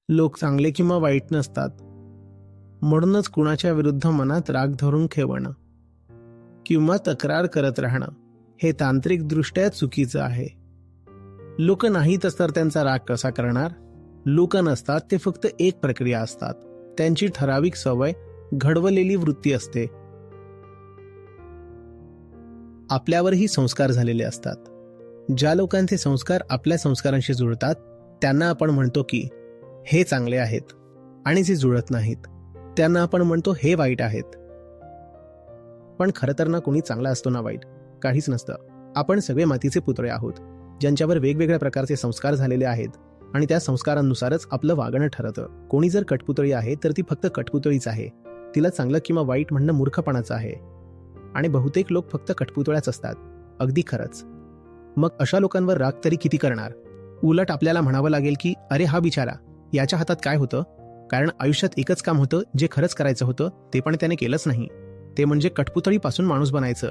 लोक चांगले किंवा वाईट नसतात. म्हणूनच कुणाच्या विरुद्ध मनात राग धरून ठेवणं किंवा तक्रार करत राहणं हे तांत्रिकदृष्ट्या चुकीचं आहे. लोक नाहीतच तर त्यांचा राग कसा करणार? लोक नसतात, ते फक्त एक प्रक्रिया असतात. त्यांची ठराविक सवय, घडवलेली वृत्ती असते. आपल्यावरही संस्कार झालेले असतात. ज्या लोकांचे संस्कार आपल्या संस्कारांशी जुळतात त्यांना आपण म्हणतो की हे चांगले आहेत, आणि जे जुळत नाहीत त्यांना आपण म्हणतो हे वाईट आहेत. पण खरं तर ना कोणी चांगला असतो ना वाईट, काहीच नसतं. आपण सगळे मातीचे पुतळे आहोत, ज्यांच्यावर वेगवेगळ्या प्रकारचे संस्कार झालेले आहेत, आणि त्या संस्कारांनुसारच आपलं वागणं ठरतं. कोणी जर कठपुतळी आहे तर ती फक्त कठपुतळीच आहे. तिला चांगलं किंवा वाईट म्हणणं मूर्खपणाचं आहे. आणि बहुतेक लोक फक्त कठपुतळ्याच असतात. अगदी खरंच. मग अशा लोकांवर राग तरी किती करणार? उलट आपल्याला म्हणावं लागेल की अरे हा बिचारा, याच्या हातात काय होतं? कारण आयुष्यात एकच काम होतं जे खरंच करायचं होतं, ते पण त्याने केलंच नाही. ते म्हणजे कठपुतळीपासून माणूस बनायचं.